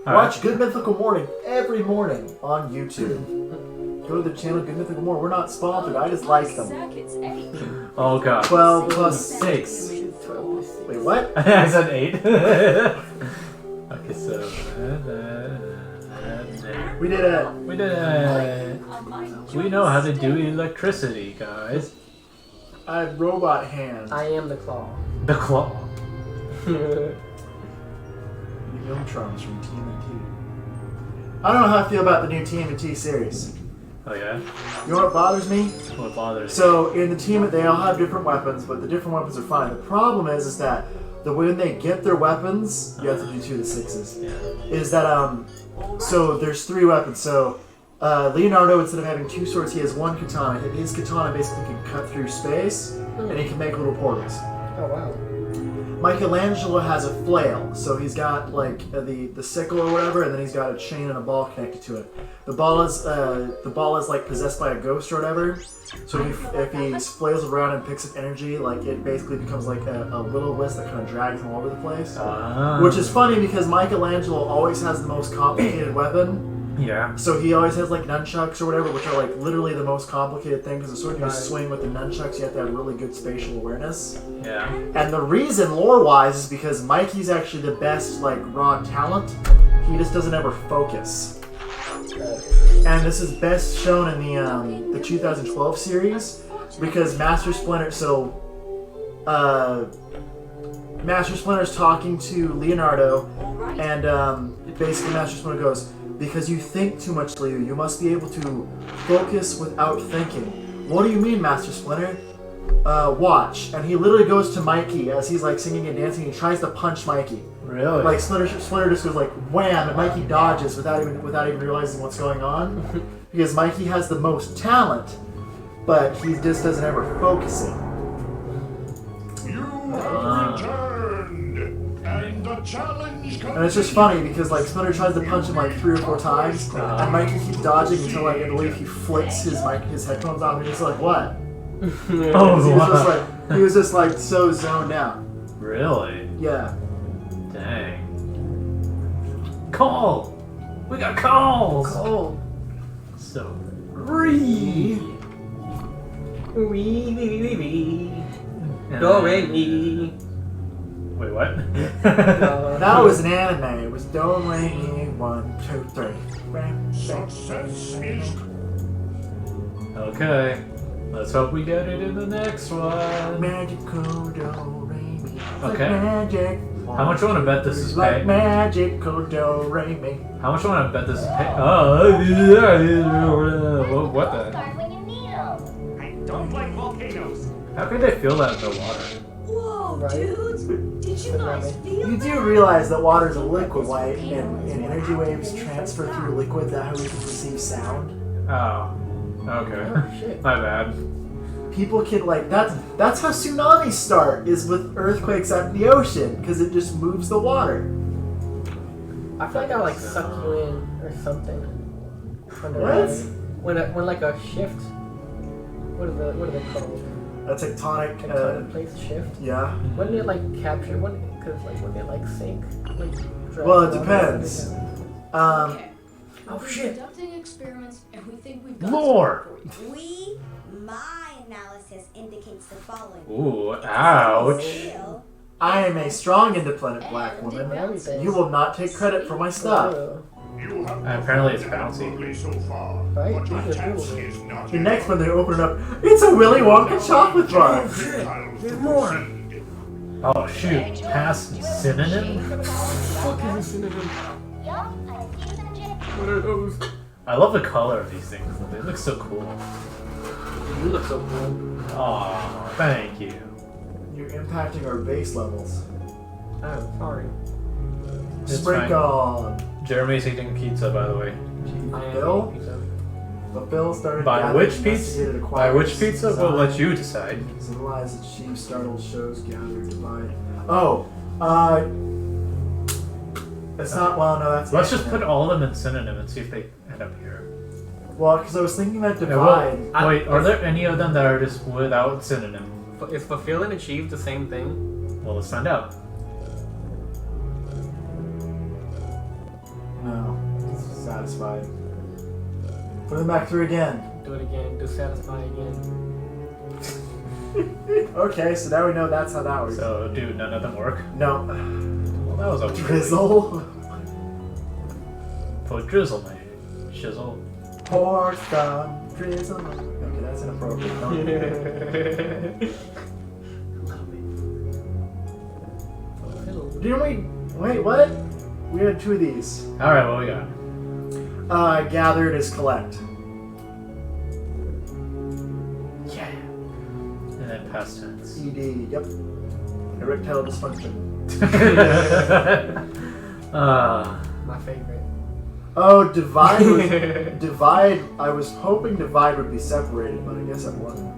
Watch Good Mythical Morning every morning on YouTube. Go to the channel Good Mythical Morning. We're not sponsored. I just like them. Oh god. 12 plus 6. Wait, what? I said 8. Okay, so... We did it. We did it. We know how to do electricity, guys. I have robot hands. I am the claw. The claw. Trunks from TMNT. I don't know how I feel about the new TMNT series. Oh yeah? You know what bothers me? What bothers you? So in the team, they all have different weapons, but the different weapons are fine. The problem is that when they get their weapons, you have to do 2 to 6s. Yeah. Is that so there's 3 weapons. So Leonardo, instead of having 2 swords, he has 1 katana. His katana basically can cut through space, and he can make little portals. Oh wow. Michelangelo has a flail, so he's got like the sickle or whatever, and then he's got a chain and a ball connected to it. The ball is like possessed by a ghost or whatever. So if he flails around and picks up energy, like it basically becomes like a will-o-wisp that kind of drags him all over the place. Which is funny because Michelangelo always has the most complicated weapon. Yeah. So he always has like nunchucks or whatever, which are like literally the most complicated thing because the sword you just swing with the nunchucks, you have to have really good spatial awareness. Yeah. And the reason, lore-wise, is because Mikey's actually the best like raw talent. He just doesn't ever focus. And this is best shown in the 2012 series because Master Splinter. So Master Splinter's talking to Leonardo, and basically Master Splinter goes, "Because you think too much, Leo. You must be able to focus without thinking." "What do you mean, Master Splinter?" Watch. And he literally goes to Mikey as he's like singing and dancing. He tries to punch Mikey. Really? Like Splinter just goes like wham, and Mikey dodges without even realizing what's going on. Because Mikey has the most talent, but he just doesn't ever focus it. You have returned, and the challenge continues. And it's just funny because like Splinter tries to punch him like 3 or 4 times, and Mikey keeps dodging until like I believe he flicks his headphones off, and he's like, "What?" He was just like so zoned out. Really? Yeah. Dang. Call! We got calls! Cool. So. Wee. Wee. Do re mi. Wait, what? That was an anime. It was Do Re Mi 1 2 3. Success is Okay. Let's hope we get it in the next one. Magical Do Re Mi. Okay. Magic. How much you want to bet this is Like pay? magical Do Re Mi. How much you want to bet this is pay? What the? I don't like volcanoes. How could they feel that in the water? Whoa, Right. dudes! Did you guys feel You do realize that water is a liquid, right? And energy waves transfer through liquid. That's how we can perceive sound. Oh. Okay. Oh shit. My bad. People can like that's how tsunamis start, is with earthquakes out in the ocean because it just moves the water. I feel like I'll like suck you in or something. What? When like a shift. What are they called? A tectonic. Tectonic plates shift. Yeah. Wouldn't it like capture? Wouldn't it like sink? Like, drag Well, it water depends. Okay. Oh We're shit. conducting experiments, and we think we've got Lore! something for you. My analysis indicates the following. Ooh, ouch. Real, I am a strong, independent black woman. Everything. You will not take credit for my stuff. You have Apparently it's done bouncy. admirably so far, Right? but my These are task cool. is not The next one they open it up, it's a Willy Wonka chocolate bar. There's more. Oh shoot, past synonym? Fuck is a synonym? What are those? I love the color of these things. They look so cool. You look so cool. Aw, thank you. You're impacting our base levels. Oh, sorry. It's Sprinkle. Jeremy's eating pizza, by the way. Bill? But Bill started By gathering which pizza? investigated By acquired which pizza? We'll let you decide. Civilized, achieve, startled, shows, gather, divide. Oh, it's not, well, no, that's... Let's just put all of them in synonym and see if they end up here. Well, because I was thinking that Yeah, divide... well, wait, are there any of them that are just without synonym? Is fulfill and achieve the same thing? Well, let's find out. satisfied. Put them back through again. Do it again. Do satisfy again. Okay, so now we know that's how that works. So, dude, none of them work? No. Well, that was a Drizzle. Put drizzle, my shizzle. Pour some drizzle. Okay, that's inappropriate. Don't do it. Didn't we? Wait, what? We had 2 of these. Alright, what we got? Gathered is collect. Yeah. And then past tense. ED, yep. Erectile dysfunction. My favorite. Oh, divide was... divide... I was hoping divide would be separated, but I guess it wasn't.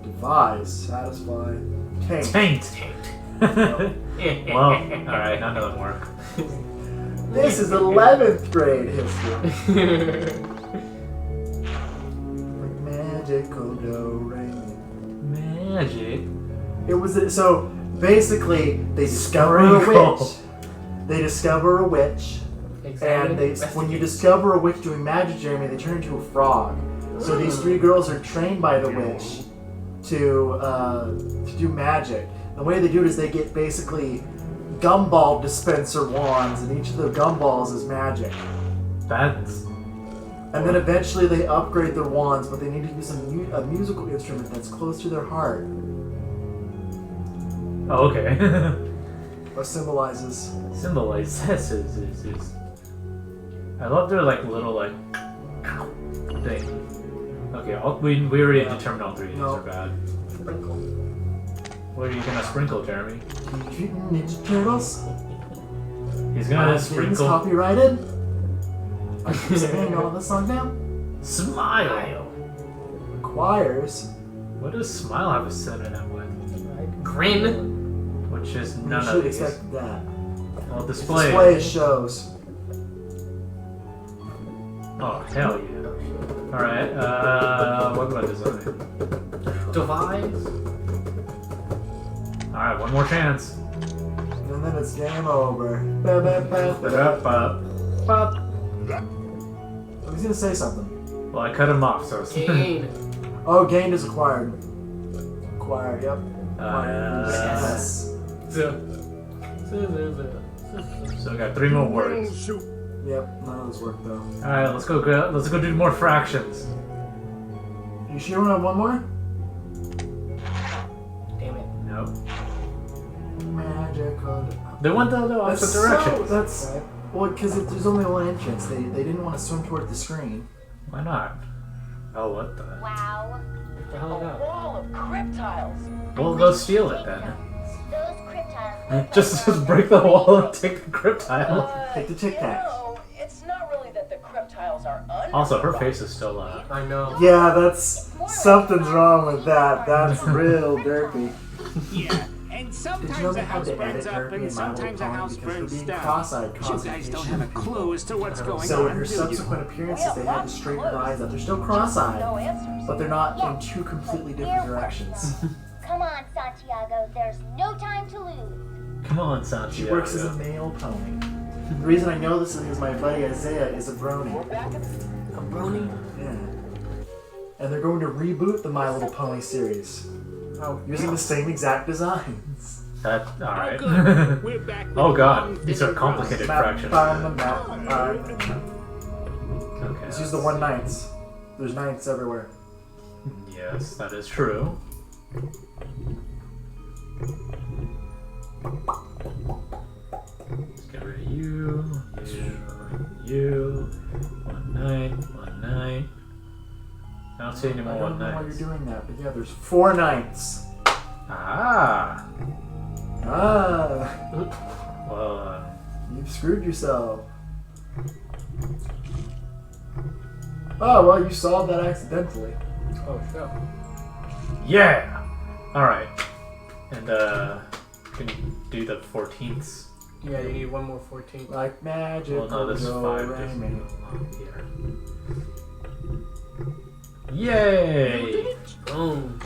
Devise, satisfy, taint. Taint. Well, alright, none of them work. This is 11th grade history. Magical do-re-mi. Magic. It was so basically they discover a witch. They discover a witch, and when you discover a witch doing magic, Jeremy, they turn into a frog. So these 3 girls are trained by the witch to do magic. The way they do it is they get basically gumball dispenser wands, and each of the gumballs is magic. That's... And then eventually they upgrade their wands, but they need to use a musical instrument that's close to their heart. Oh, okay. What symbolizes? Symbolizes is... I love their, like, little, like... thing. Okay, we already determined all 3 of these are bad. What are you gonna sprinkle, Jeremy? Ninja Turtles? He's gonna Games sprinkle... copyrighted? Are you saying all this song now? Smile! Requires. What does smile have a synonym with? Grin. Which is You none should of these. expect that. Well, display. Display shows. Oh, hell yeah. Alright, what about design? Devise. Alright, one more chance. And then it's game over. He's gonna say something. Well, I cut him off, so it's... Gain. Oh, gained is acquired. Acquired, yep. Yes. So we got 3 more words. Yep, none of those work though. Alright, let's go do more fractions. You sure we have one more? Damn it. Nope. Magical. They went the opposite direction. That's well, because there's only one entrance. They didn't want to swim toward the screen. Why not? Oh, what the? Wow. What the hell is that? Wall of criptiles. Well, go steal it then. Those criptiles. Just break the wall and take the cryptile. Take the Tic Tacs. No, it's not really that the criptiles are under. Also, her face is still I know. Yeah, that's something's wrong with that. That's real derpy. Yeah, and Did you know sometimes they a had house to burns edit up Derpy and in My Little sometimes a Pony house because burns they're being down. cross-eyed You causing guys don't issues. have a clue as to what's going So in on, her do you? subsequent appearances, they had to straighten her eyes up. They're still cross-eyed, No answers. but they're not in 2 completely different directions. Come on, Santiago. There's no time to lose. Come on, Santiago. She works as a male pony. The reason I know this is because my buddy Isaiah is a brony. A brony? Yeah. And they're going to reboot the My Little Pony series Oh. using the same exact designs. That, alright. Good. We're back with Oh the god, long these are distance complicated Map, fractions. Okay. Let's use the 1 ninths. There's ninths everywhere. Yes, that is true. Let's get rid of you. One nine. I don't see any I more don't one know why nines. you're doing that, but yeah, there's 4 ninths. Ah! Well, You've screwed yourself. Oh, well, you solved that accidentally. Oh, sure. yeah! Alright. And, can you do the 14ths? Yeah, you need one more 14. Like magic. Well, no, this is 5. This is here. Yay! Boom.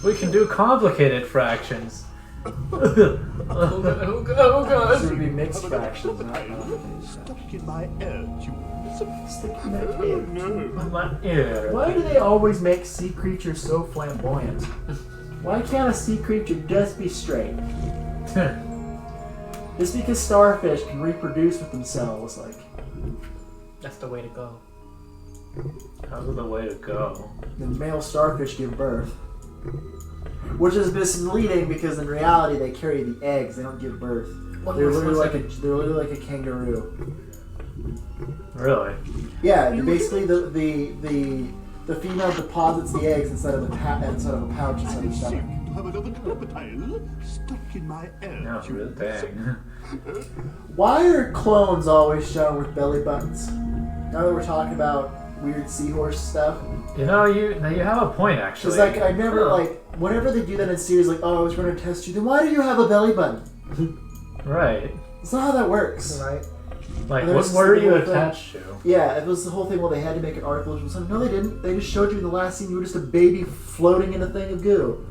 We can do complicated fractions. Oh god, oh god, oh god. This would be mixed Have another fractions. cripitile stuck in my ear tube. Stick in my Oh ear. no. My ear. Why do they always make sea creatures so flamboyant? Why can't a sea creature just be straight? Just because starfish can reproduce with themselves, like, That's the way to go. How's the way to go? the male starfish give birth. Which is misleading because in reality they carry the eggs, they don't give birth. They're literally like a kangaroo. Really? Yeah, basically the female deposits the eggs inside of a pouch inside of her stomach. Have another cripitile stuck in my ear No, tube. really dang. Why are clones always shown with belly buttons? Now that we're talking about weird seahorse stuff. You know, you have a point actually. Because like I never like whenever they do that in series, like, oh, I was going to test you, then why do you have a belly button? Right. That's not how that works. Right? Like, And there's what were the you whole thing. attached to? Yeah, it was the whole thing. Well, they had to make an artificial son. No, they didn't. They just showed you in the last scene you were just a baby floating in a thing of goo.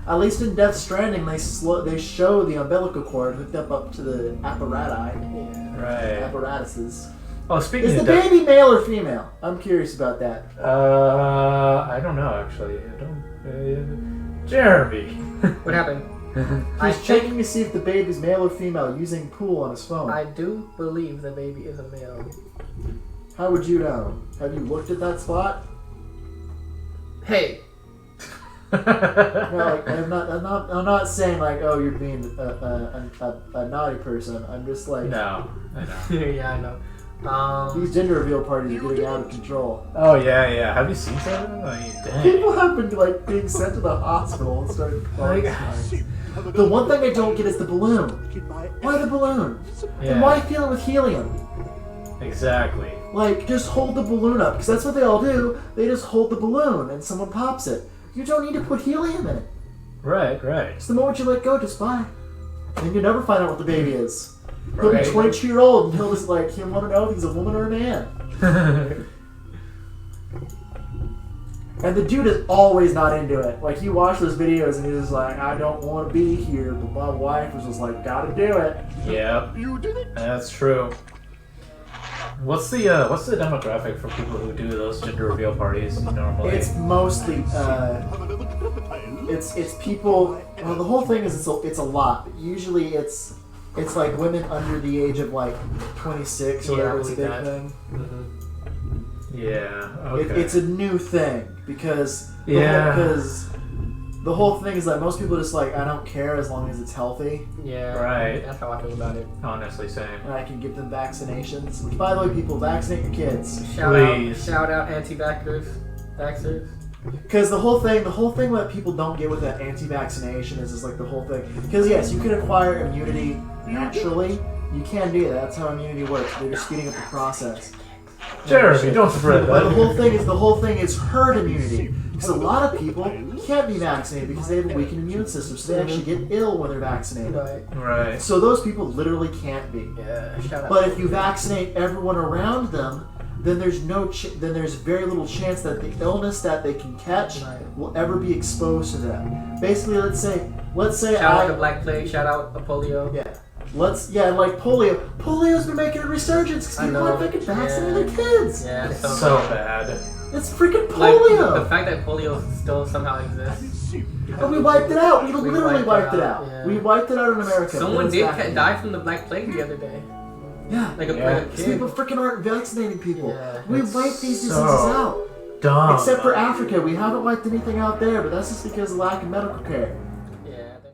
At least in Death Stranding, they show the umbilical cord hooked up to the Right. apparatuses. Oh, speaking Is the of that, baby male or female? I'm curious about that. I don't know actually. I don't. Jeremy. What happened? He's checking to see if the baby's male or female using pool on his phone. I do believe the baby is a male. How would you know? Have you looked at that spot? Hey, No, like, I'm not saying like, oh, you're being a naughty person. I'm just like, No, I know. yeah, I know. these gender reveal parties are getting out of control. Oh yeah. Have you seen some of them? I mean, dang. People have been like being sent to the hospital and started falling asleep. The one thing I don't get is the balloon. Why the balloon? And why fill it with helium? Exactly. Like, just hold the balloon up, because that's what they all do. They just hold the balloon and someone pops it. You don't need to put helium in it. Right. It's the moment you let go, just bye. And you never find out what the baby is. He'll Right. be 22-year-old and he'll just like, he'll want to know if he's a woman or a man. And the dude is always not into it. Like, you watch those videos and he's just like, I don't want to be here, but my wife was just like, gotta do it. Yep. You did it. That's true. What's the demographic for people who do those gender reveal parties normally? It's mostly, Have another cripitile. it's people, well, the whole thing is it's a lot. Usually it's like women under the age of like 26 or Yeah, whatever is a I believe big that. thing. Yeah. Okay. It's a new thing because Yeah. the whole thing is that most people are just like, I don't care as long as it's healthy Yeah, Right. That's how I feel about it. Honestly, same. and I can give them vaccinations. Which, by the way, people, vaccinate your kids. Please. Shout out anti-vaxxers. Vaxxers. Because the whole thing that people don't get with that anti-vaccination is like the whole thing. Because yes, you can acquire immunity naturally. You can do that. That's how immunity works. They're just speeding up the process. Jeremy, don't spread But that. the whole thing is herd immunity. Because a lot of people can't be vaccinated because they have a weakened immune system, so they actually get ill when they're vaccinated. Right. Right. So those people literally can't be. Yeah. Shout out. But if you vaccinate everyone around them, then there's very little chance that the illness that they can catch will ever be exposed to them. Basically, let's say Shout out to Black Plague. Shout out to polio. like polio. Polio's been making a resurgence because I people know. aren't fucking vaccinating their kids. Yeah. It's so bad. It's freaking Like, polio. the fact that polio still somehow exists. And we wiped it out. We literally wiped it out. yeah. We wiped it out in America. Someone It's did back again. die from the Black Plague the other day. Yeah. Like a Because kid. people freaking aren't vaccinating people. Yeah. We It's wiped these diseases so out. Dumb. Except for Africa. We haven't wiped anything out there, but that's just because of lack of medical care.